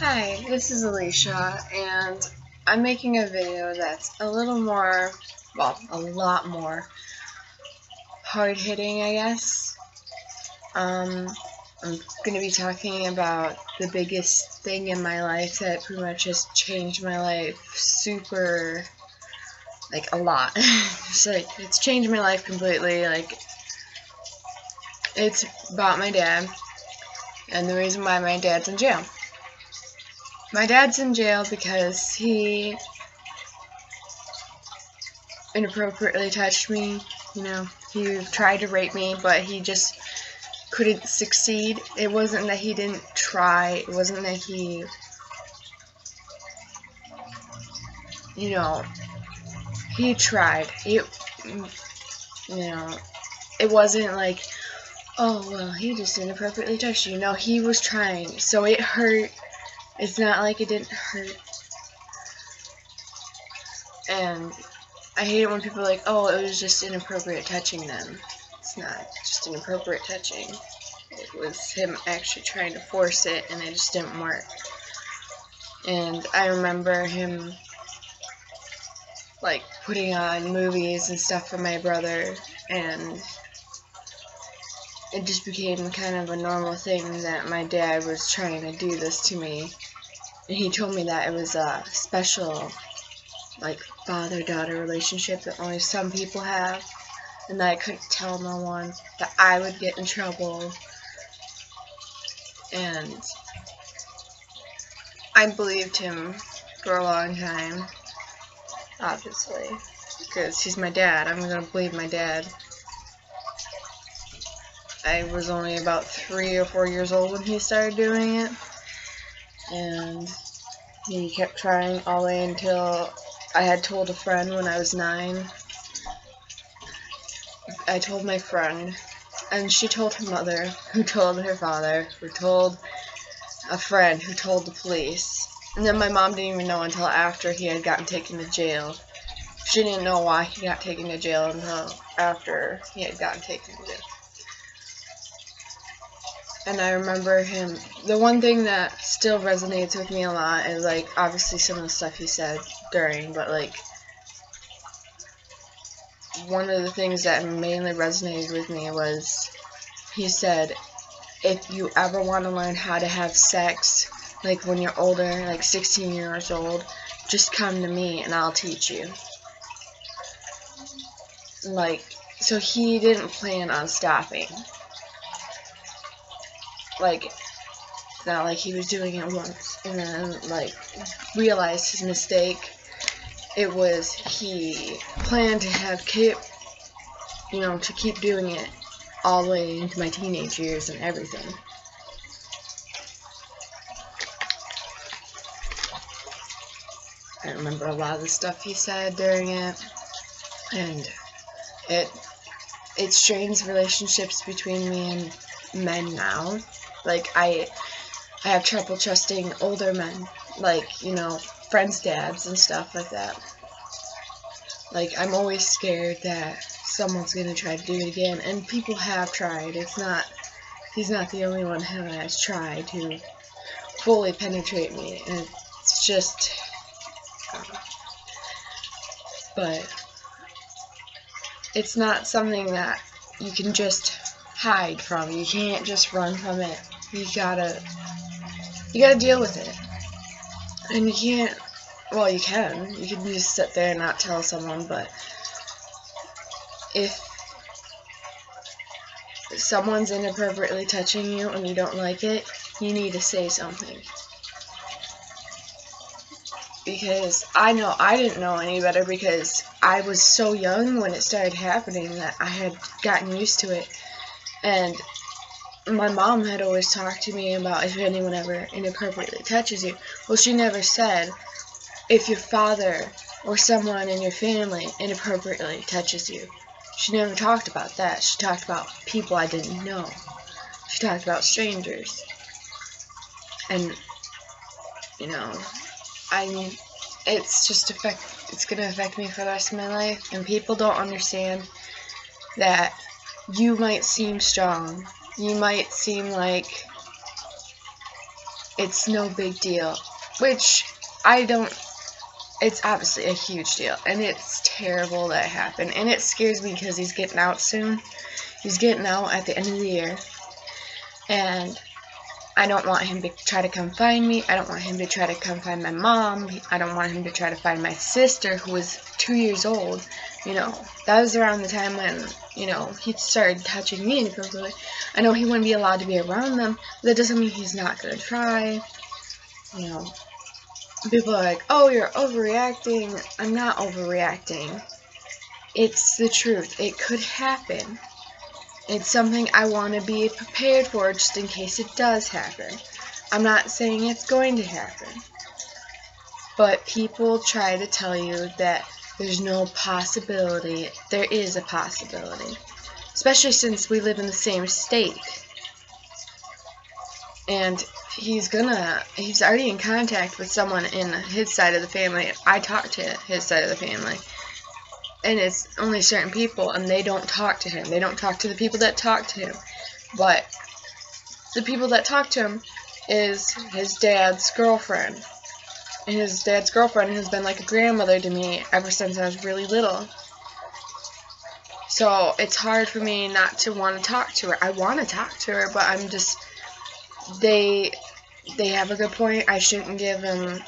Hi, this is Alisha, and I'm making a video that's a little more, well, a lot more hard-hitting, I guess. I'm going to be talking about the biggest thing in my life that pretty much has changed my life super, a lot. It's changed my life completely. It's about my dad, and the reason why my dad's in jail. My dad's in jail because he inappropriately touched me. He tried to rape me, but he just couldn't succeed. It wasn't that he didn't try. It wasn't that he, he tried. It wasn't like, oh, well, he just inappropriately touched you. No, he was trying. So it hurt. It's not like it didn't hurt. And I hate it when people are like, oh, it was just inappropriate touching them. It's not just inappropriate touching. It was him actually trying to force it, and it just didn't work. And I remember him, putting on movies and stuff for my brother, and it just became kind of a normal thing that my dad was trying to do this to me. And he told me that it was a special, father-daughter relationship that only some people have, and that I couldn't tell no one, that I would get in trouble. And I believed him for a long time, obviously, because he's my dad. I'm gonna believe my dad. I was only about 3 or 4 years old when he started doing it, and he kept trying all the way until I had told a friend when I was 9. I told my friend, and she told her mother, who told her father, who told a friend, who told the police. And then my mom didn't even know until after he had gotten taken to jail. She didn't know why he got taken to jail until after he had gotten taken to jail. And I remember him, the one thing that still resonates with me a lot is, obviously some of the stuff he said during, but, one of the things that mainly resonated with me was, he said, if you ever want to learn how to have sex, when you're older, 16 years old, just come to me and I'll teach you. So he didn't plan on stopping. It's not like he was doing it once and then, realized his mistake. It was he planned to have to keep doing it all the way into my teenage years and everything. I remember a lot of the stuff he said during it, and it strains relationships between me and men now. I have trouble trusting older men, friends' dads and stuff like that. I'm always scared that someone's gonna try to do it again, and people have tried. He's not the only one who has tried to fully penetrate me, and it's just, but it's not something that you can just hide from. You can't just run from it. You gotta deal with it. And you can't, well, you can just sit there and not tell someone, but if someone's inappropriately touching you and you don't like it, you need to say something. Because I know I didn't know any better, because I was so young when it started happening that I had gotten used to it. And my mom had always talked to me about if anyone ever inappropriately touches you. Well, she never said if your father or someone in your family inappropriately touches you. She never talked about that. She talked about people I didn't know. She talked about strangers. And, it's gonna affect me for the rest of my life. And people don't understand that you might seem strong. You might seem like it's no big deal, which I don't. It's obviously a huge deal, and it's terrible that it happened, and it scares me because he's getting out soon. He's getting out at the end of the year, and I don't want him to try to come find me. I don't want him to try to come find my mom. I don't want him to try to find my sister, who was 2 years old. You know, that was around the time when, you know, he started touching me inappropriately. I know he wouldn't be allowed to be around them, but that doesn't mean he's not going to try. You know, people are like, oh, you're overreacting. I'm not overreacting. It's the truth. It could happen. It's something I want to be prepared for just in case it does happen. I'm not saying it's going to happen. But people try to tell you that there's no possibility. There is a possibility. Especially since we live in the same state. And he's already in contact with someone in his side of the family. I talked to his side of the family. And it's only certain people, and they don't talk to him. They don't talk to the people that talk to him. But the people that talk to him is his dad's girlfriend. And his dad's girlfriend has been like a grandmother to me ever since I was really little. So it's hard for me not to want to talk to her. I want to talk to her, but I'm just... They have a good point. I shouldn't give him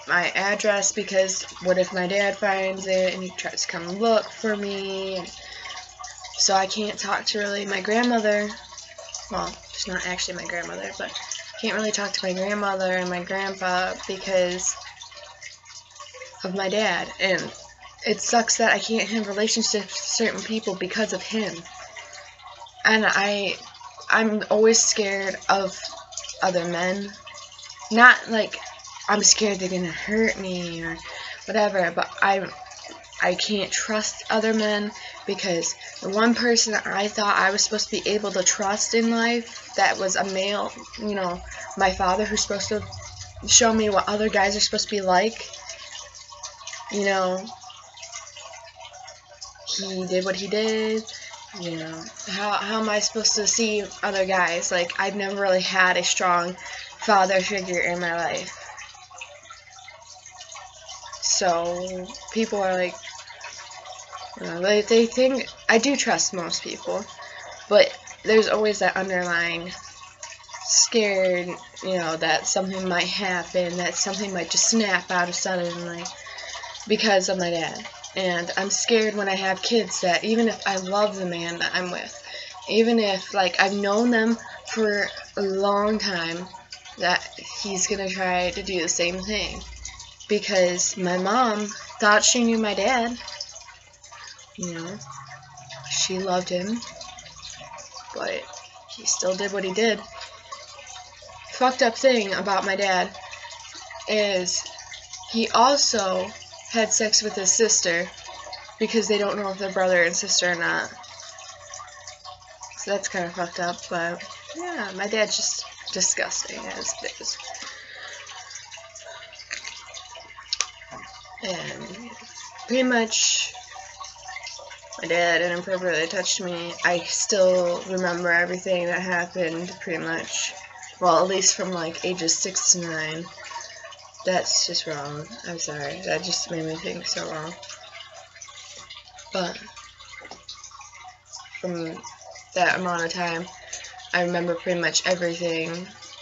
my address, because what if my dad finds it and he tries to come look for me? And so I can't talk to really my grandmother. Well, she's not actually my grandmother, but I can't really talk to my grandmother and my grandpa because of my dad. And it sucks that I can't have relationships with certain people because of him. And I'm always scared of other men. Not like I'm scared they're gonna hurt me or whatever, but I can't trust other men, because the one person I thought I was supposed to be able to trust in life, that was a male, you know, my father, who's supposed to show me what other guys are supposed to be like, you know, he did what he did. You know, how am I supposed to see other guys? Like, I've never really had a strong father figure in my life. So, people are like, you know, they think, I do trust most people, but there's always that underlying scared, you know, that something might happen, that something might just snap out of suddenly because of my dad. And I'm scared when I have kids that even if I love the man that I'm with, even if, like, I've known them for a long time, that he's gonna try to do the same thing. Because my mom thought she knew my dad. You know, she loved him, but he still did what he did. Fucked up thing about my dad is he also had sex with his sister because they don't know if they're brother and sister or not. So that's kind of fucked up, but yeah, my dad's just disgusting as it is. And pretty much, my dad inappropriately touched me. I still remember everything that happened, pretty much. Well, at least from like ages 6 to 9. That's just wrong. I'm sorry. That just made me think so wrong. But from that amount of time, I remember pretty much everything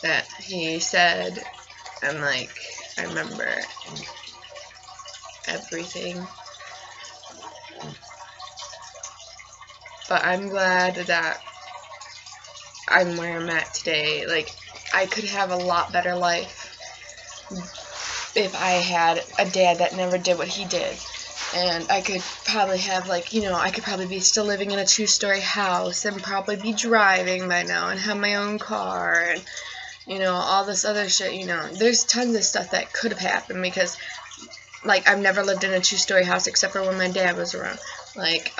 that he said. And like, I remember everything. But I'm glad that I'm where I'm at today. Like, I could have a lot better life if I had a dad that never did what he did. And I could probably have, like, you know, I could probably be still living in a 2-story house and probably be driving by now and have my own car and, you know, all this other shit, you know. There's tons of stuff that could have happened because, like, I've never lived in a 2-story house except for when my dad was around. Like,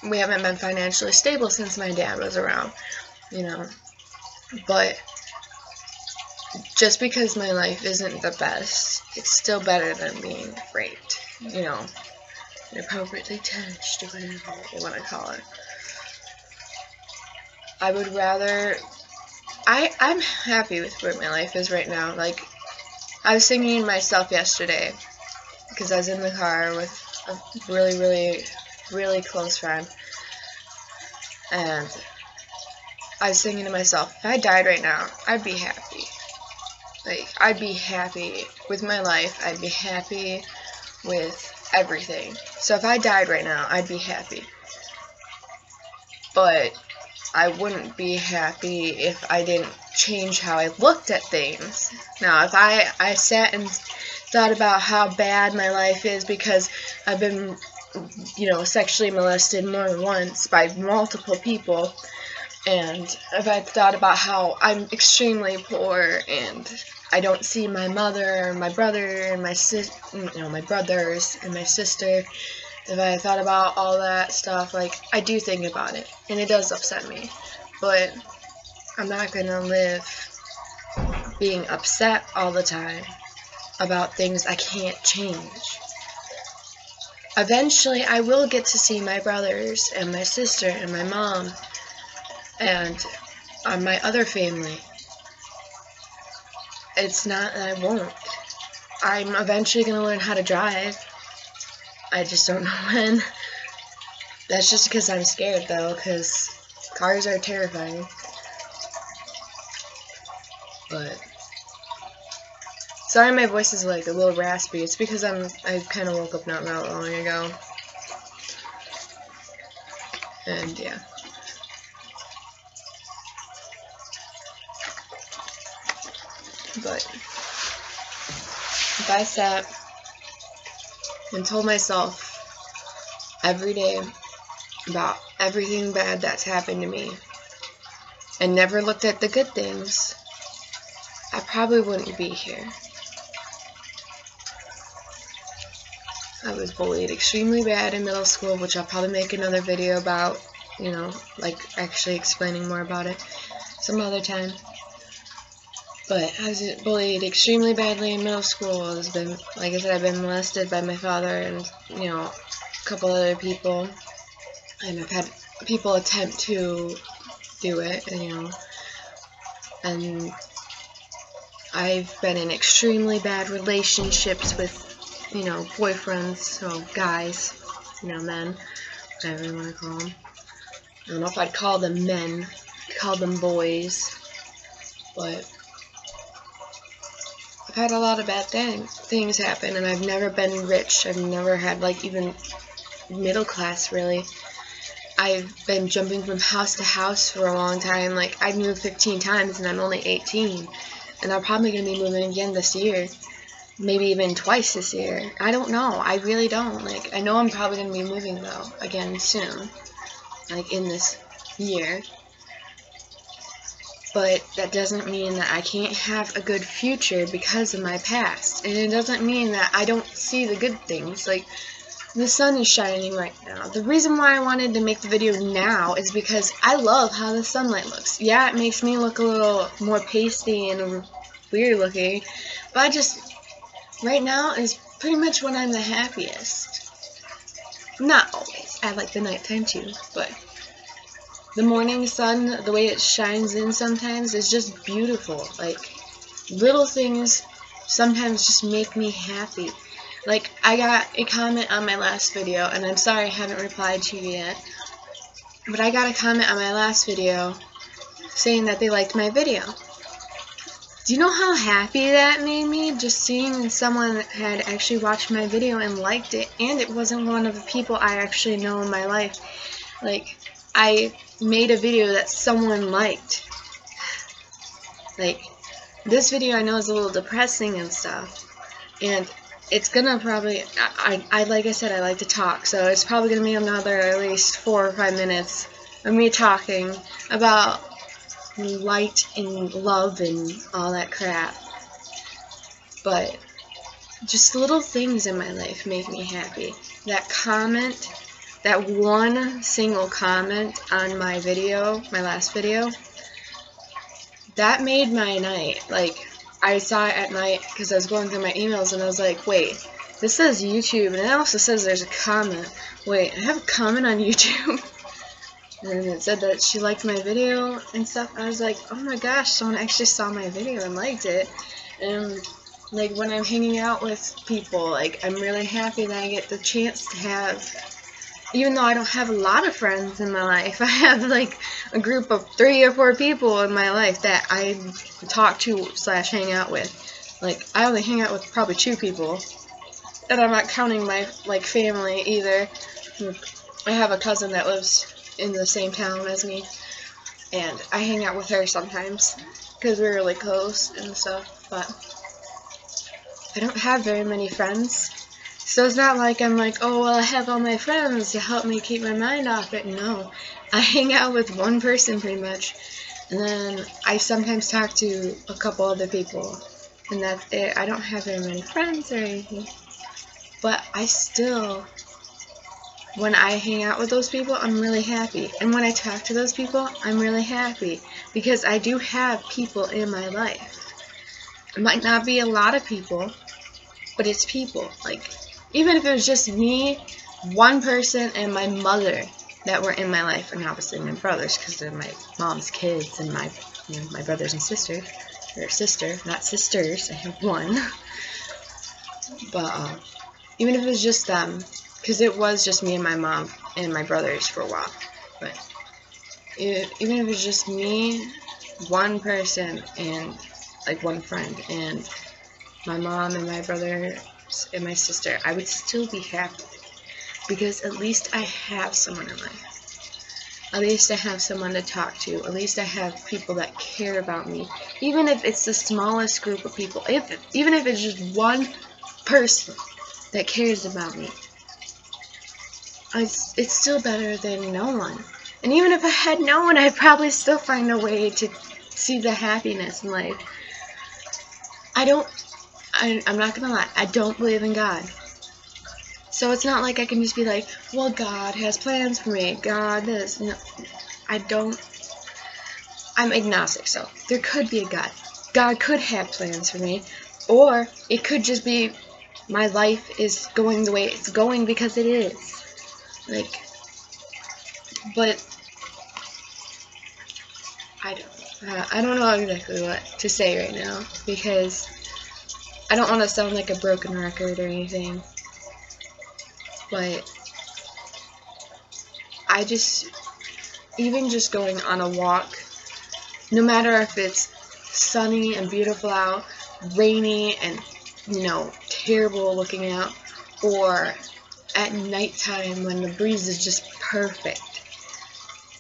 we haven't been financially stable since my dad was around, you know. But just because my life isn't the best, it's still better than being raped, you know, inappropriately touched, or whatever you want to call it. I would rather I'm happy with where my life is right now. Like, I was singing to myself yesterday because I was in the car with a really, really, really close friend, and I was singing to myself, if I died right now, I'd be happy. Like, I'd be happy with my life. I'd be happy with everything. So if I died right now, I'd be happy. But I wouldn't be happy if I didn't change how I looked at things. Now, if I sat and thought about how bad my life is because I've been, you know, sexually molested more than once by multiple people, and if I thought about how I'm extremely poor and I don't see my mother or my brother and my my brothers and my sister, if I thought about all that stuff, like, I do think about it, and it does upset me, but I'm not gonna live being upset all the time about things I can't change. Eventually, I will get to see my brothers and my sister and my mom and my other family. It's not that I won't. I'm eventually going to learn how to drive. I just don't know when. That's just because I'm scared, though, because cars are terrifying. But sorry my voice is like a little raspy. It's because I kind of woke up not that long ago. And yeah. But if I sat and told myself every day about everything bad that's happened to me and never looked at the good things, I probably wouldn't be here. I was bullied extremely bad in middle school, which I'll probably make another video about, you know, like actually explaining more about it some other time. But I was bullied extremely badly in middle school. Like I said, I've been molested by my father and, you know, a couple other people. And I've had people attempt to do it, and, you know, and I've been in extremely bad relationships with, you know, boyfriends, so guys, you know, men, whatever you want to call them. I don't know if I'd call them men, I'd call them boys, but I've had a lot of bad things happen, and I've never been rich. I've never had, like, even middle class, really. I've been jumping from house to house for a long time. Like, I've moved 15 times, and I'm only 18, and I'm probably going to be moving again this year. Maybe even twice this year. I don't know. I really don't. Like, I know I'm probably going to be moving, though, again soon. Like, in this year. But that doesn't mean that I can't have a good future because of my past. And it doesn't mean that I don't see the good things. Like, the sun is shining right now. The reason why I wanted to make the video now is because I love how the sunlight looks. Yeah, it makes me look a little more pasty and weird looking. But I just... right now is pretty much when I'm the happiest. Not always. I like the nighttime too, but the morning sun, the way it shines in sometimes, is just beautiful. Like, little things sometimes just make me happy. Like, I got a comment on my last video, and I'm sorry I haven't replied to you yet, but I got a comment on my last video saying that they liked my video. Do you know how happy that made me? Just seeing someone that had actually watched my video and liked it, and it wasn't one of the people I actually know in my life. Like, I made a video that someone liked. Like, this video I know is a little depressing and stuff, and it's gonna probably, like I said, I like to talk, so it's probably gonna be another at least 4 or 5 minutes of me talking about light and love and all that crap. But just little things in my life make me happy. That comment, that one single comment on my video, my last video, that made my night. Like, I saw it at night because I was going through my emails and I was like, wait, this says YouTube and it also says there's a comment. Wait, I have a comment on YouTube? and it said that she liked my video and stuff. I was like, oh my gosh, someone actually saw my video and liked it. And like when I'm hanging out with people, like I'm really happy that I get the chance to have, even though I don't have a lot of friends in my life, I have like a group of 3 or 4 people in my life that I talk to / hang out with. Like I only hang out with probably 2 people, and I'm not counting my like family either. I have a cousin that lives in the same town as me, and I hang out with her sometimes because we're really close and stuff, but I don't have very many friends. So it's not like I'm like, oh, well, I have all my friends to help me keep my mind off it. No, I hang out with one person pretty much, and then I sometimes talk to a couple other people, and that's it. I don't have very many friends or anything, but I still, when I hang out with those people, I'm really happy. And when I talk to those people, I'm really happy, because I do have people in my life. It might not be a lot of people, but it's people. Like, even if it was just me, one person, and my mother that were in my life, and obviously my brothers, because they're my mom's kids, and my, you know, my brothers and sisters, or sister, not sisters, I have one. But even if it was just them, because it was just me and my mom and my brothers for a while, but even if it was just me, one person, and like one friend, and my mom and my brother and my sister, I would still be happy, because at least I have someone in life. At least I have someone to talk to. At least I have people that care about me. Even if it's the smallest group of people, even if it's just one person that cares about me, it's still better than no one. And even if I had no one, I'd probably still find a way to see the happiness in life. I'm not gonna lie, I don't believe in God. So it's not like I can just be like, well, God has plans for me, God this. No, I don't. I'm agnostic, so there could be a God. God could have plans for me, or it could just be my life is going the way it's going because it is. Like, but I don't know exactly what to say right now, because I don't want to sound like a broken record or anything, but I just, even just going on a walk, no matter if it's sunny and beautiful out, rainy and, you know, terrible looking out, or at nighttime when the breeze is just perfect,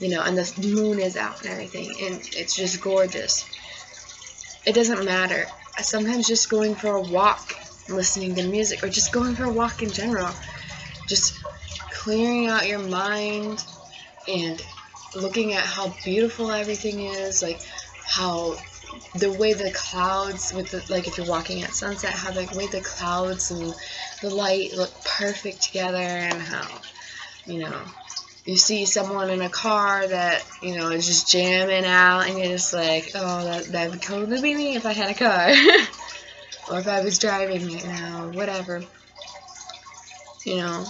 you know, and the moon is out and everything, and it's just gorgeous. It doesn't matter. Sometimes just going for a walk, listening to music, or just going for a walk in general, just clearing out your mind and looking at how beautiful everything is, like how the way the clouds with the, like if you're walking at sunset, how the way the clouds and the light look perfect together, and how, you know, you see someone in a car that, you know, is just jamming out, and you're just like, oh, that would totally be me if I had a car. Or if I was driving right now, whatever. You know,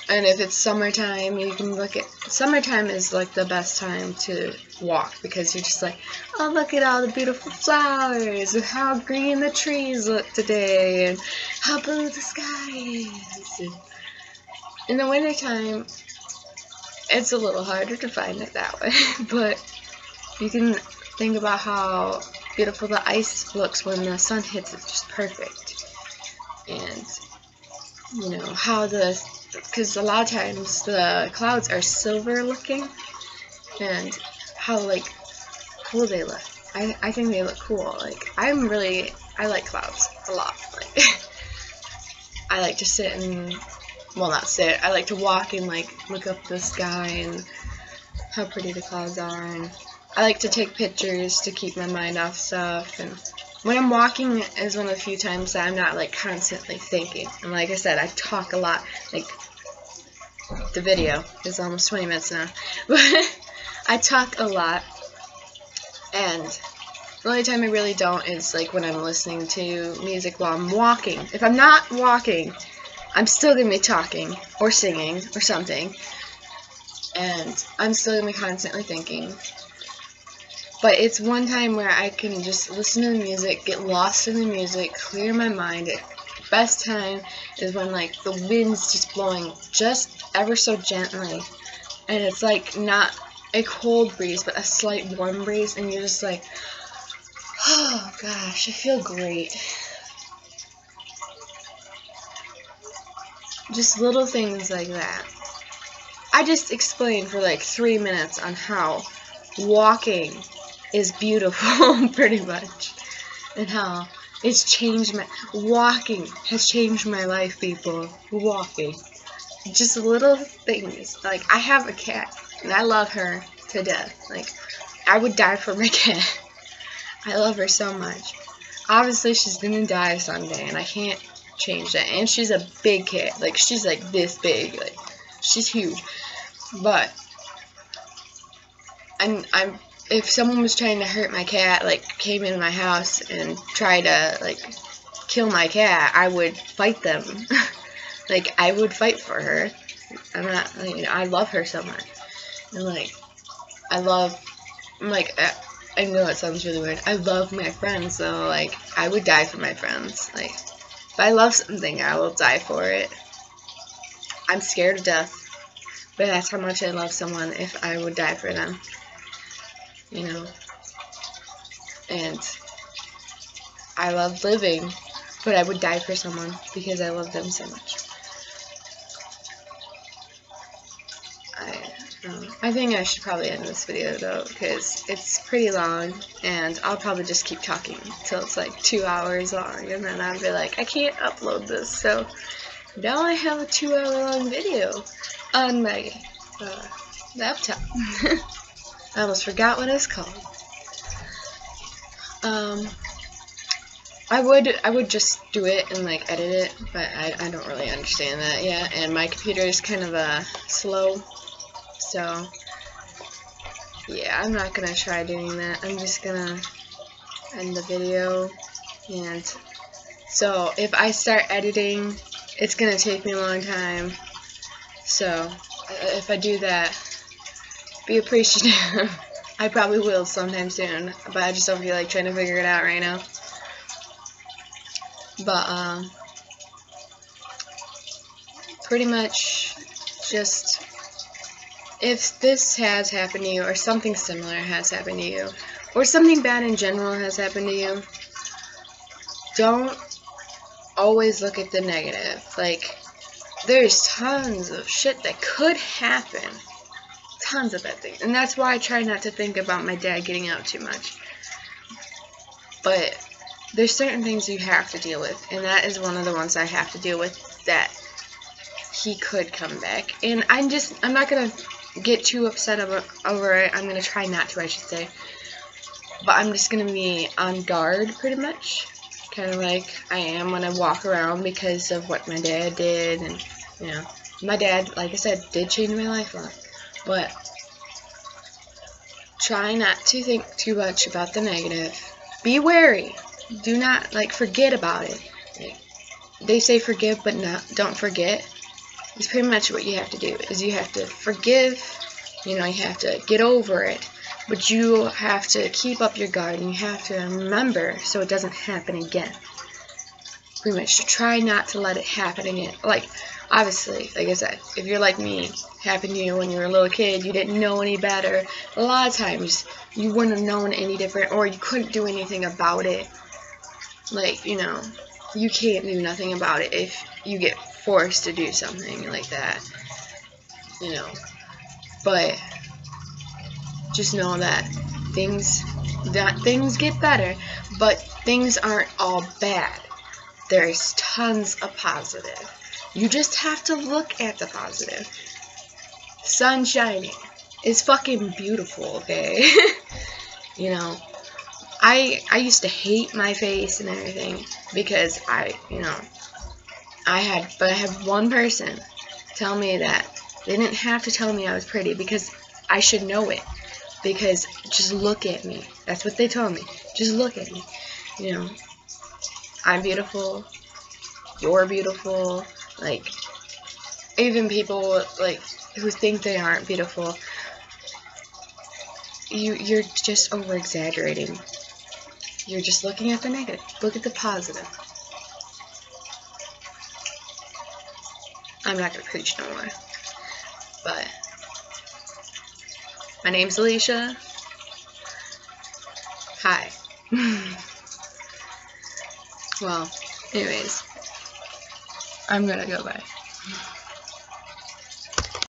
and if it's summertime, you can look at, summertime is like the best time to walk, because you're just like, oh, look at all the beautiful flowers, and how green the trees look today, and how blue the sky is. And in the wintertime, it's a little harder to find it that way, but you can think about how beautiful the ice looks when the sun hits it, just perfect. And, you know, how because a lot of times the clouds are silver looking, and how, like, cool they look. I think they look cool. Like, I like clouds a lot. Like, I like to sit and, well, not sit, I like to walk and, like, look up the sky and how pretty the clouds are, and I like to take pictures to keep my mind off stuff, and when I'm walking is one of the few times that I'm not, like, constantly thinking. And like I said, I talk a lot. Like, the video is almost 20 minutes now, but I talk a lot, and the only time I really don't is, like, when I'm listening to music while I'm walking. If I'm not walking, I'm still going to be talking or singing or something. and I'm still gonna be constantly thinking. But it's one time where I can just listen to the music, get lost in the music, clear my mind. The best time is when like the wind's just blowing just ever so gently, and it's like not a cold breeze but a slight warm breeze, and you're just like, oh gosh, I feel great. Just little things like that. I just explained for like 3 minutes on how walking is beautiful, pretty much, and how it's changed walking has changed my life, people. Walking. Just little things. Like, I have a cat, and I love her to death. Like, I would die for my cat. I love her so much. Obviously, she's gonna die someday, and I can't change that. And she's a big cat. Like, she's like this big. Like, she's huge. But if someone was trying to hurt my cat, like came in my house and tried to like kill my cat, I would fight them. Like, I would fight for her. I'm not, you know, I love her so much. And like, I know it sounds really weird. I love my friends, so like, I would die for my friends. Like, if I love something, I will die for it. I'm scared to death, but that's how much I love someone if I would die for them. You know, and I love living, but I would die for someone because I love them so much. I think I should probably end this video though, because it's pretty long, and I'll probably just keep talking until it's like 2 hours long, and then I'll be like, I can't upload this, so now I have a 2-hour-long video on my laptop. I almost forgot what it's called. I would just do it and like edit it, but I don't really understand that yet, and my computer is kind of slow, so yeah, I'm not gonna try doing that. I'm just gonna end the video, and so if I start editing, it's gonna take me a long time, so if I do that, be appreciative. I probably will sometime soon, but I just don't feel like trying to figure it out right now. But pretty much just, if this has happened to you, or something similar has happened to you, or something bad in general has happened to you, don't always look at the negative. Like, there's tons of shit that could happen. Tons of bad things. And that's why I try not to think about my dad getting out too much. But there's certain things you have to deal with, and that is one of the ones I have to deal with, that he could come back. And I'm not gonna get too upset over it. I'm gonna try not to, I should say. But I'm just gonna be on guard, pretty much. Kind of like I am when I walk around, because of what my dad did. And, you know, my dad, like I said, did change my life a lot. But try not to think too much about the negative. Be wary. Do not, like, forget about it. Like, they say forgive, but don't forget. It's pretty much what you have to do. Is you have to forgive. You know, you have to get over it. But you have to keep up your guard, and you have to remember so it doesn't happen again. Pretty much to try not to let it happen again. Like, obviously, like I said, if you're like me, happened to you when you were a little kid, you didn't know any better, a lot of times you wouldn't have known any different, or you couldn't do anything about it. Like, you know, you can't do nothing about it if you get forced to do something like that, you know. But just know that things get better, but things aren't all bad. There's tons of positive. You just have to look at the positive. Sun shining. It's fucking beautiful, okay? You know, I used to hate my face and everything because I had one person tell me that. They didn't have to tell me I was pretty, because I should know it. Because just look at me. That's what they told me. Just look at me. You know, I'm beautiful. You're beautiful. Like, even people like who think they aren't beautiful, you're just over exaggerating. You're just looking at the negative. Look at the positive. I'm not gonna preach no more. But my name's Alisha. Hi. Well, anyways, I'm gonna go bye.